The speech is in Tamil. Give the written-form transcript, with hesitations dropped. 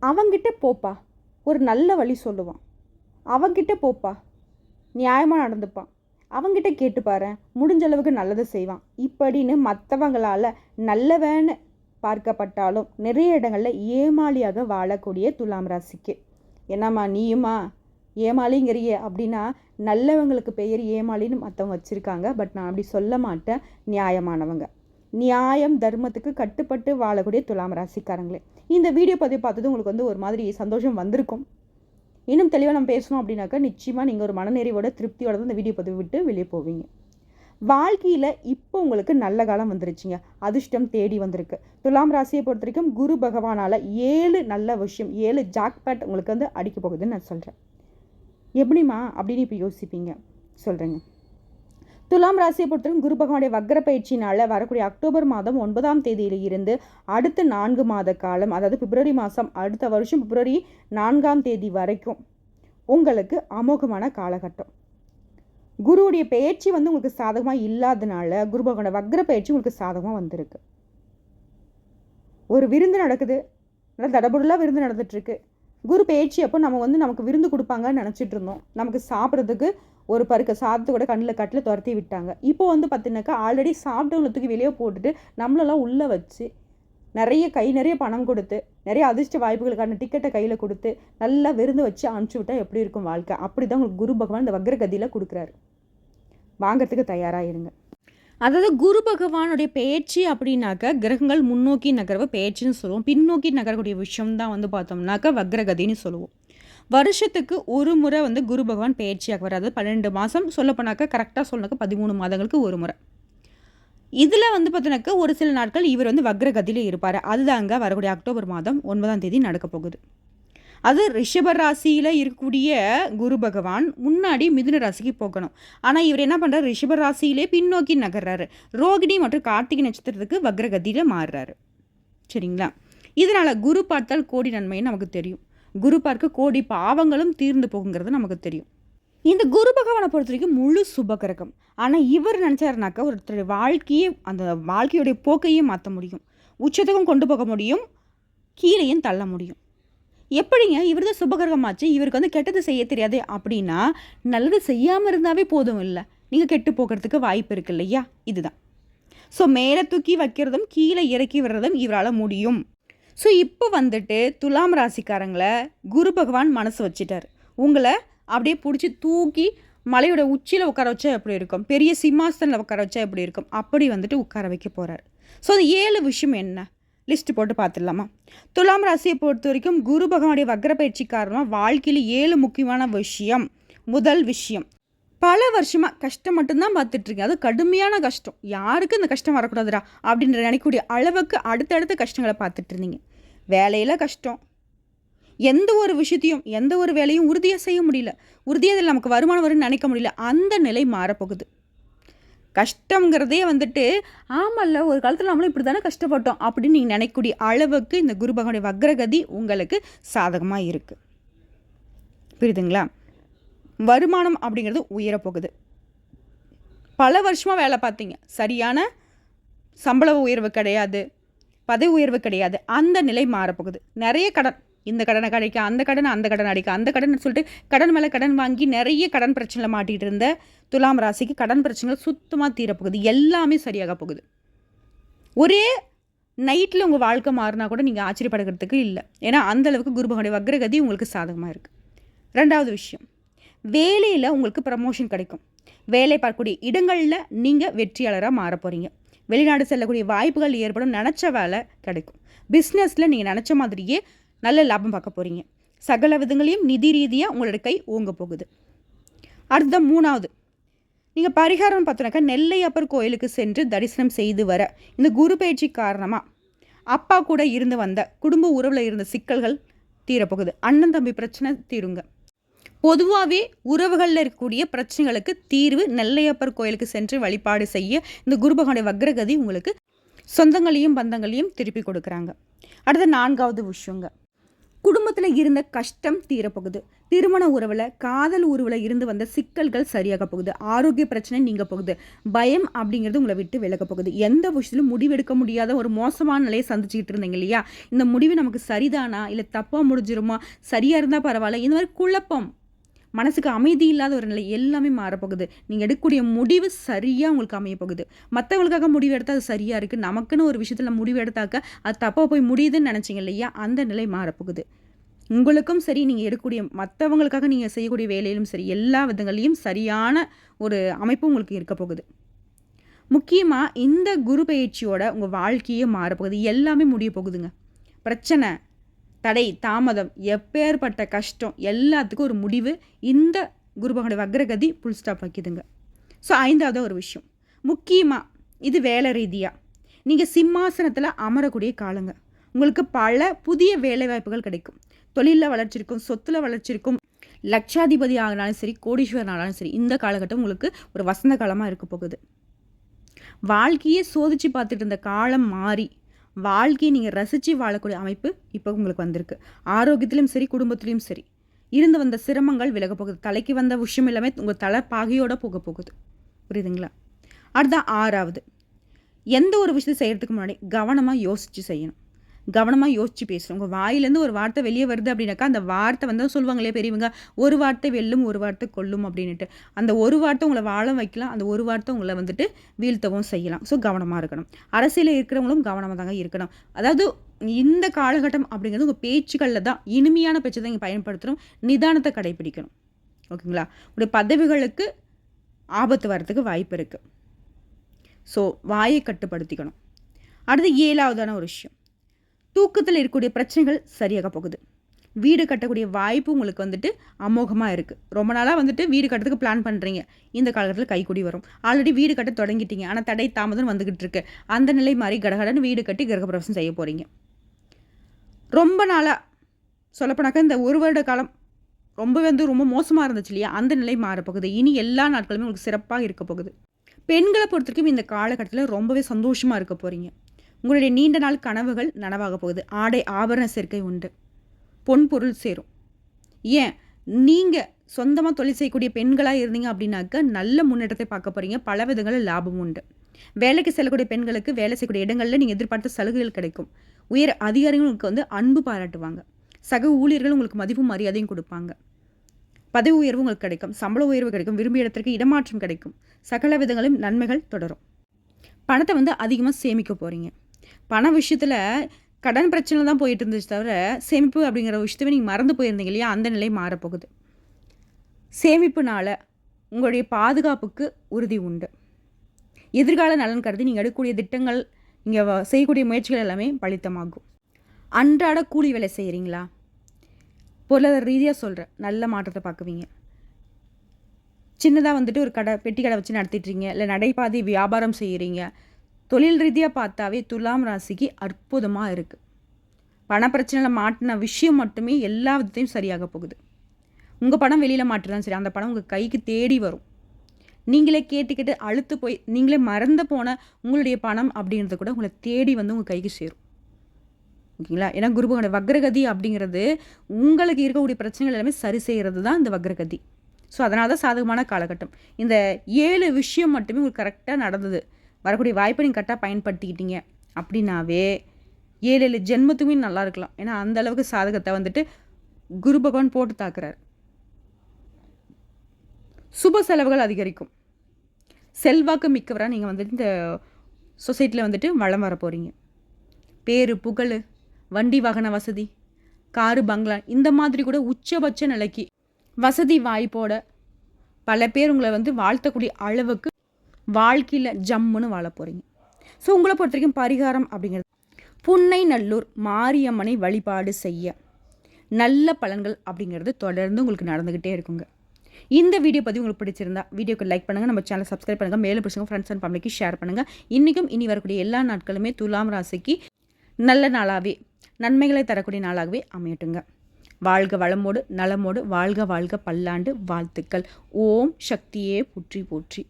அவங்கிட்ட போப்பா, ஒரு நல்ல வழி சொல்லுவான். அவங்கிட்ட போப்பா, நியாயமாக நடந்துப்பான். அவங்கிட்ட கேட்டு பாரு, முடிஞ்ச அளவுக்கு நல்லது செய்வான். இப்படின்னு மற்றவங்களால் நல்லவன்னு பார்க்கப்பட்டாலும் நிறைய இடங்களில் ஏமாளியாக வாழக்கூடிய துலாம் ராசிக்கு. என்னம்மா நீயுமா ஏமாளிங்கிறியே அப்படின்னா, நல்லவங்களுக்கு பெயர் ஏமாளின்னு மற்றவங்க வச்சுருக்காங்க. பட் நான் அப்படி சொல்ல மாட்டேன். நியாயமானவங்க, நியாயம் தர்மத்துக்கு கட்டுப்பட்டு வாழக்கூடிய துலாம் ராசிக்காரங்களே. இந்த வீடியோ பதிவு பார்த்தது உங்களுக்கு ஒரு மாதிரி சந்தோஷம் வந்திருக்கும். இன்னும் தெளிவாக நம்ம பேசணும் அப்படின்னாக்கா நிச்சயமாக நீங்கள் ஒரு மனநிறைவோட திருப்தியோட தான் இந்த வீடியோ பதிவு விட்டு வெளியே போவீங்க. வாழ்க்கையில் இப்போ உங்களுக்கு நல்ல காலம் வந்துருச்சுங்க. அதிர்ஷ்டம் தேடி வந்திருக்கு. துலாம் ராசியை பொறுத்த வரைக்கும் குரு பகவானால் 7 நல்ல விஷயம், 7 ஜாக்பேட் உங்களுக்கு அடிக்க போகுதுன்னு நான் சொல்கிறேன். எப்படிமா அப்படின்னு இப்போ யோசிப்பீங்க, சொல்கிறேங்க. துலாம் ராசியை பொறுத்தவரைக்கும் குரு பகவானுடைய வக்ர பயிற்சினால் வரக்கூடிய அக்டோபர் மாதம் 9ஆம் தேதியில் இருந்து அடுத்த 4 மாத காலம், அதாவது பிப்ரவரி மாதம், அடுத்த வருஷம் பிப்ரவரி 4ஆம் தேதி வரைக்கும் உங்களுக்கு அமோகமான காலகட்டம். குருவுடைய பயிற்சி உங்களுக்கு சாதகமாக இல்லாதனால குரு பகவானோட வக்ர பயிற்சி உங்களுக்கு சாதகமாக வந்திருக்கு. ஒரு விருந்து நடக்குது, நல்லா தடபுடலாக விருந்து நடந்துட்டுருக்கு. குரு பயிற்சி அப்போ நம்ம நமக்கு விருந்து கொடுப்பாங்கன்னு நினச்சிட்டு இருந்தோம். நமக்கு சாப்பிட்றதுக்கு ஒரு பருக்க சாதத்தை கூட கட்டில் துரத்தி விட்டாங்க. இப்போ பார்த்தீங்கன்னாக்கா ஆல்ரெடி சாப்பிட்டவங்களை தூக்கி வெளியே போட்டுட்டு நம்மளெல்லாம் உள்ளே வச்சு நிறைய பணம் கொடுத்து நிறைய அதிர்ஷ்ட வாய்ப்புகளுக்கான டிக்கெட்டை கையில் கொடுத்து நல்லா விருந்து வச்சு அனுப்பிச்சி விட்டால் எப்படி இருக்கும் வாழ்க்கை? அப்படி தான் உங்களுக்கு குரு பகவான் இந்த வக்ரகதியில் கொடுக்குறாரு. வாங்கிறதுக்கு தயாராக இருங்க. அதாவது குரு பகவானுடைய பயிற்சி அப்படின்னாக்க கிரகங்கள் முன்னோக்கி நகர்வு பயிற்சின்னு சொல்லுவோம். பின்னோக்கி நகரக்கூடிய விஷயம் தான் பார்த்தோம்னாக்கா வக்ரகதின்னு சொல்லுவோம். வருஷத்துக்கு ஒரு முறை குரு பகவான் பயிற்சியாக வராது. 12 மாதம் சொல்லப்போனாக்கா கரெக்டாக சொன்னாக்கா 13 மாதங்களுக்கு ஒரு முறை. இதில் பார்த்தோன்னாக்கா ஒரு சில நாட்கள் இவர் வக்ரகதியில் இருப்பார். அதுதாங்க வரக்கூடிய அக்டோபர் மாதம் 9ஆம் தேதி நடக்க போகுது. அது ரிஷப ராசியில் இருக்கக்கூடிய குரு பகவான் முன்னாடி மிதுன ராசிக்கு போகணும். ஆனால் இவர் என்ன பண்ணுறாரு, ரிஷப ராசியிலே பின்னோக்கி நகர்றாரு. ரோகிணி மற்றும் கார்த்திகை நட்சத்திரத்துக்கு வக்ரகதியில் மாறுறாரு. சரிங்களா? இதனால் குரு பார்த்தால் கோடி நன்மைன்னு நமக்கு தெரியும். குரு பார்க்க கோடி பாவங்களும் தீர்ந்து போகுங்கிறது நமக்கு தெரியும். இந்த குரு பகவானை பொறுத்த வரைக்கும் முழு சுபகிரகம். ஆனால் இவர் நினச்சாருனாக்கா ஒருத்தர் வாழ்க்கையே, அந்த வாழ்க்கையுடைய போக்கையும் மாற்ற முடியும், உச்சத்துக்கும் கொண்டு போக முடியும், கீழேயும் தள்ள முடியும். எப்படிங்க? இவர் தான் சுபகிரகமாச்சு, இவருக்கு கெட்டது செய்ய தெரியாது அப்படின்னா நல்லது செய்யாமல் இருந்தாவே போதும் இல்லை, நீங்கள் கெட்டு போகிறதுக்கு வாய்ப்பு இருக்கு இல்லையா? இதுதான். ஸோ மேலே தூக்கி வைக்கிறதும் கீழே இறக்கி விடுறதும் இவரால் முடியும். ஸோ இப்போ துலாம் ராசிக்காரங்களை குரு பகவான் மனசு வச்சுட்டார். உங்களை அப்படியே பிடிச்சி தூக்கி மலையோட உச்சியில் உட்கார வச்சா எப்படி இருக்கும், பெரிய சிம்மாசனில் உட்கார வச்சா எப்படி இருக்கும், அப்படி உட்கார வைக்க போகிறார். ஸோ அந்த 7 விஷயம் என்ன லிஸ்ட்டு போட்டு பார்த்துடலாமா? துலாம் ராசியை பொறுத்த வரைக்கும் குரு பகவானுடைய வக்ர பயிற்சி காரணமாக வாழ்க்கையில் 7 முக்கியமான விஷயம். முதல் விஷயம், பல வருஷமாக கஷ்டம் மட்டும்தான் பார்த்துட்ருக்கேன், அது கடுமையான கஷ்டம், யாருக்கு இந்த கஷ்டம் வரக்கூடாதுடா அப்படின்ற நினைக்கக்கூடிய அளவுக்கு அடுத்தடுத்த கஷ்டங்களை பார்த்துட்டு இருந்தீங்க. வேலையில் கஷ்டம், எந்த ஒரு விஷயத்தையும் எந்த ஒரு வேலையும் உறுதியாக செய்ய முடியல, உறுதியாக அதில் நமக்கு வருமானம் வரும்னு நினைக்க முடியல, அந்த நிலை மாறப்போகுது. கஷ்டங்கிறதே ஆமல்ல ஒரு காலத்தில் நம்மளும் இப்படி தானே கஷ்டப்பட்டோம் அப்படின்னு நீங்கள் நினைக்கக்கூடிய அளவுக்கு இந்த குரு பகவானுடைய வக்ரகதி உங்களுக்கு சாதகமாக இருக்குது. புரியுதுங்களா? வருமானம் அப்படிங்கிறது உயரப்போகுது. பல வருஷமாக வேலை பார்த்தீங்க, சரியான சம்பள உயர்வு கிடையாது, பதவி உயர்வு கிடையாது, அந்த நிலை மாறப்போகுது. நிறைய கடன், இந்த கடனை கிடைக்க அந்த கடன், அந்த கடன் அடிக்க அந்த கடன் சொல்லிட்டு கடன் மேலே கடன் வாங்கி நிறைய கடன் பிரச்சனையில் மாட்டிகிட்டு இருந்த துலாம் ராசிக்கு கடன் பிரச்சனைகள் சுத்தமாக தீரப்போகுது. எல்லாமே சரியாக போகுது. ஒரே நைட்டில் உங்கள் வாழ்க்கை மாறினா கூட நீங்கள் ஆச்சரியப்படுகிறதுக்கு இல்லை. ஏன்னா அந்தளவுக்கு குரு பகவானுடைய வக்ரகதி உங்களுக்கு சாதகமாக இருக்குது. 2வது விஷயம், வேலையில் உங்களுக்கு ப்ரமோஷன் கிடைக்கும். வேலை பார்க்கக்கூடிய இடங்களில் நீங்கள் வெற்றியாளராக மாற போகிறீங்க. வெளிநாடு செல்லக்கூடிய வாய்ப்புகள் ஏற்படும், நினச்ச வேலை கிடைக்கும். பிஸ்னஸில் நீங்கள் நினச்ச மாதிரியே நல்ல லாபம் பார்க்க போகிறீங்க. சகல விதங்களையும் நிதி ரீதியாக உங்களோட கை ஓங்க போகுது. அடுத்த 3வது, நீங்கள் பரிகாரம் பார்த்தோன்னாக்கா நெல்லையப்பர் கோயிலுக்கு சென்று தரிசனம் செய்து வர இந்த குரு பயிற்சி காரணமாக அப்பா கூட இருந்து வந்த குடும்ப உறவில் இருந்த சிக்கல்கள் தீரப்போகுது. அண்ணன் தம்பி பிரச்சனை தீருங்க. பொதுவாகவே உறவுகளில் இருக்கக்கூடிய பிரச்சனைகளுக்கு தீர்வு நெல்லையப்பர் கோயிலுக்கு சென்று வழிபாடு செய்ய இந்த குரு பகவானுடைய வக்ரகதி உங்களுக்கு சொந்தங்களையும் பந்தங்களையும் திருப்பி கொடுக்குறாங்க. அடுத்த 4வது விஷயங்க, குடும்பத்தில் இருந்த கஷ்டம் தீரப்போகுது. திருமண உறவில், காதல் உறவில் இருந்து வந்த சிக்கல்கள் சரியாக போகுது. ஆரோக்கிய பிரச்சனை நீங்க போகுது. பயம் அப்படிங்கிறது உங்களை விட்டு விலக போகுது. எந்த விஷயத்திலும் முடிவெடுக்க முடியாத ஒரு மோசமான நிலையை சந்திச்சுக்கிட்டு இருந்தீங்க இல்லையா? இந்த முடிவு நமக்கு சரிதானா, இல்லை தப்பாக முடிஞ்சிருமா, சரியாக இருந்தால் பரவாயில்ல, இந்த மாதிரி குழப்பம், மனசுக்கு அமைதி இல்லாத ஒரு நிலை எல்லாமே மாறப்போகுது. நீங்கள் எடுக்கக்கூடிய முடிவு சரியாக உங்களுக்கு அமைய போகுது. மற்றவங்களுக்காக முடிவு எடுத்தால் அது சரியாக இருக்குது, நமக்குன்னு ஒரு விஷயத்தில் முடிவு எடுத்தாக்க அது தப்பாக போய் முடியுதுன்னு நினச்சிங்க இல்லையா? அந்த நிலை மாறப்போகுது. உங்களுக்கும் சரி, நீங்கள் எடுக்கக்கூடிய மற்றவங்களுக்காக நீங்கள் செய்யக்கூடிய வேலையிலும் சரி, எல்லா விதங்களையும் சரியான ஒரு அமைப்பு உங்களுக்கு இருக்க போகுது. முக்கியமாக இந்த குரு பயிற்சியோட உங்கள் வாழ்க்கையே மாறப்போகுது. எல்லாமே முடிய போகுதுங்க. பிரச்சனை, தடை, தாமதம், எப்பேற்பட்ட கஷ்டம் எல்லாத்துக்கும் ஒரு முடிவு இந்த குரு பகவானுடைய வக்ரகதி புல் ஸ்டாப் வைக்குதுங்க. ஸோ 5வது ஒரு விஷயம், முக்கியமாக இது வேலை ரீதியாக நீங்கள் சிம்மாசனத்தில் அமரக்கூடிய காலங்க. உங்களுக்கு பல புதிய வேலை வாய்ப்புகள் கிடைக்கும். தொழிலில் வளர்ச்சி இருக்கும், சொத்தில் வளர்ச்சி இருக்கும். லட்சாதிபதி ஆகினாலும் சரி, கோடீஸ்வரன் ஆனாலும் சரி, இந்த காலகட்டம் உங்களுக்கு ஒரு வசந்த காலமாக இருக்க போகுது. வாழ்க்கையே சோதிச்சு பார்த்துட்டு இருந்த காலம் மாறி வாழ்க்கையை நீங்கள் ரசித்து வாழக்கூடிய அமைப்பு இப்போ உங்களுக்கு வந்திருக்கு. ஆரோக்கியத்திலும் சரி, குடும்பத்திலையும் சரி, இருந்து வந்த சிரமங்கள் விலக போகுது. தலைக்கு வந்த விஷயம் எல்லாமே உங்கள் தலை பாகையோடு போக போகுது. புரியுதுங்களா? அடுத்த 6வது, எந்த ஒரு விஷயத்தை செய்கிறதுக்கு முன்னாடி கவனமாக யோசித்து செய்யணும். கவனமாக யோசித்து பேசணும். உங்கள் வாயிலேருந்து ஒரு வார்த்தை வெளியே வருது அப்படின்னாக்கா அந்த வார்த்தை வந்து சொல்லுவாங்களே பெரியவங்க, ஒரு வார்த்தை வெல்லும், ஒரு வார்த்தை கொல்லும் அப்படின்ட்டு. அந்த ஒரு வார்த்தை உங்களை வாழ வைக்கலாம், அந்த ஒரு வார்த்தை உங்களை வந்துட்டு வீழ்த்தவும் செய்யலாம். ஸோ கவனமாக இருக்கணும். அரசியலில் இருக்கிறவங்களும் கவனமாக தாங்க இருக்கணும். அதாவது இந்த காலகட்டம் அப்படிங்கிறது உங்கள் பேச்சுக்களில் தான், இனிமையான பேச்சு தான் இங்கே பயன்படுத்தணும். நிதானத்தை கடைபிடிக்கணும். ஓகேங்களா? உங்களுடைய பதவிகளுக்கு ஆபத்து வர்றதுக்கு வாய்ப்பு இருக்குது. ஸோ வாயை கட்டுப்படுத்திக்கணும். அடுத்து 7வதான ஒரு விஷயம், தூக்கத்தில் இருக்கக்கூடிய பிரச்சனைகள் சரியாக போகுது. வீடு கட்டக்கூடிய வாய்ப்பு உங்களுக்கு வந்துட்டு அமோகமாக இருக்குது. ரொம்ப நாளாக வந்துட்டு வீடு கட்டுறதுக்கு பிளான் பண்ணுறீங்க, இந்த காலகட்டத்தில் கைக்கூடி வரும். ஆல்ரெடி வீடு கட்ட தொடங்கிட்டீங்க, ஆனால் தடை தாமதம் வந்துக்கிட்டு இருக்கு. அந்த நிலை மாதிரி கடகடன்னு வீடு கட்டி கிரகப்பிரவேசம் செய்ய போகிறீங்க. ரொம்ப நாளாக சொல்லப்போனாக்கா இந்த ஒரு வருட காலம் ரொம்ப மோசமாக இருந்துச்சு இல்லையா? அந்த நிலை மாறப்போகுது. இனி எல்லா நாட்களுமே உங்களுக்கு சிறப்பாக இருக்க போகுது. பெண்களை பொறுத்த வரைக்கும் இந்த காலகட்டத்தில் ரொம்பவே சந்தோஷமாக இருக்க போகிறீங்க. உங்களுடைய நீண்ட நாள் கனவுகள் நனவாக போகுது. ஆடை ஆபரண சேர்க்கை உண்டு. பொன் பொருள் சேரும். ஏன், நீங்கள் சொந்தமாக தொழில் செய்யக்கூடிய பெண்களாக இருந்தீங்க அப்படின்னாக்க நல்ல முன்னேற்றத்தை பார்க்க போகிறீங்க. பல விதங்களில் லாபம் உண்டு. வேலைக்கு செல்லக்கூடிய பெண்களுக்கு வேலை செய்யக்கூடிய இடங்களில் நீங்கள் எதிர்பார்த்த சலுகைகள் கிடைக்கும். உயர் அதிகாரிகளுக்கு வந்து அன்பு பாராட்டுவாங்க. சக ஊழியர்கள் உங்களுக்கு மதிப்பும் மரியாதையும் கொடுப்பாங்க. பதவி உயர்வு உங்களுக்கு கிடைக்கும். சம்பள உயர்வு கிடைக்கும். விரும்பிய இடத்திற்கு இடமாற்றம் கிடைக்கும். சகல விதங்களும் நன்மைகள் தொடரும். பணத்தை வந்து அதிகமாக சேமிக்க போகிறீங்க. பண விஷயத்தில் கடன் பிரச்சனை தான் போயிட்டு இருந்துச்சு தவிர சேமிப்பு அப்படிங்கிற விஷயத்தவே நீங்கள் மறந்து போயிருந்தீங்க இல்லையா? அந்த நிலை மாறப்போகுது. சேமிப்புனால் உங்களுடைய பாதுகாப்புக்கு உறுதி உண்டு. எதிர்கால நலன் கருதி நீங்கள் எடுக்கக்கூடிய திட்டங்கள், நீங்கள் செய்யக்கூடிய முயற்சிகள் எல்லாமே பலித்தமாகும். அன்றாட கூலி வேலை செய்கிறீங்களா? பொருளாதார ரீதியாக சொல்கிறேன், நல்ல மாற்றத்தை பார்க்குவீங்க. சின்னதாக வந்துட்டு ஒரு பெட்டி கடை வச்சு நடத்திட்டுறீங்க, இல்லை நடைபாதை வியாபாரம் செய்கிறீங்க. தொழில் ரீதியாக பார்த்தாவே துலாம் ராசிக்கு அற்புதமாக இருக்குது. பணப்பிரச்சனையில் மாட்டின விஷயம் மட்டுமே எல்லா விதத்தையும் சரியாக போகுது. உங்கள் பணம் வெளியில் மாட்டினாலும் சரி, அந்த பணம் உங்கள் கைக்கு தேடி வரும். நீங்களே கேட்டுக்கிட்டு அழுத்து போய் நீங்களே மறந்து போன உங்களுடைய பணம் அப்படின்றது கூட உங்களை தேடி வந்து உங்கள் கைக்கு சேரும். ஓகேங்களா? ஏன்னா குருபகவானுடைய வக்ரகதி அப்படிங்கிறது உங்களுக்கு இருக்கக்கூடிய பிரச்சனைகள் எல்லாமே சரி செய்கிறது தான் இந்த வக்ரகதி. ஸோ அதனால தான் சாதகமான காலகட்டம். இந்த 7 விஷயம் மட்டுமே உங்களுக்கு கரெக்டாக நடந்தது. வரக்கூடிய வாய்ப்பை நீங்கள் கரெக்டாக பயன்படுத்திக்கிட்டீங்க அப்படின்னாவே 7 ஜென்மத்துக்குமே நல்லா இருக்கலாம். ஏன்னா அந்த அளவுக்கு சாதகத்தை வந்துட்டு குரு பகவான் போட்டு தாக்குறாரு. சுப செலவுகள் அதிகரிக்கும். செல்வாக்கு மிக்கவராக நீங்கள் வந்துட்டு இந்த சொசைட்டியில் வந்துட்டு வளம் வர போகிறீங்க. பேரு புகழ், வண்டி வாகன வசதி, காரு பங்களா, இந்த மாதிரி கூட உச்சபட்ச நிலைக்கு வசதி வாய்ப்போட பல பேர் உங்களை வந்து வாழ்த்தக்கூடிய அளவுக்கு வாழ்க்கையில் ஜம்முன்னு வாழ போகிறீங்க. ஸோ உங்களை பொறுத்த வரைக்கும் பரிகாரம் அப்படிங்கிறது புன்னை நல்லூர் மாரியம்மனை வழிபாடு செய்ய நல்ல பலன்கள் அப்படிங்கிறது தொடர்ந்து உங்களுக்கு நடந்துக்கிட்டே இருக்குங்க. இந்த வீடியோ பதிவு உங்களுக்கு பிடிச்சிருந்தா வீடியோக்கு லைக் பண்ணுங்கள், நம்ம சேனல் சப்ஸ்கிரைப் பண்ணுங்கள், மேலும் பிடிச்சவங்க ஃப்ரெண்ட்ஸ் அண்ட் ஃபேமிலிக்கு ஷேர் பண்ணுங்கள். இன்றைக்கும் இனி வரக்கூடிய எல்லா நாட்களுமே துலாம் ராசிக்கு நல்ல நாளாகவே நன்மைகளை தரக்கூடிய நாளாகவே அமையட்டுங்க. வாழ்க வளமோடு நலமோடு வாழ்க வாழ்க பல்லாண்டு வாழ்த்துக்கள். ஓம் சக்தியே போற்றி போற்றி.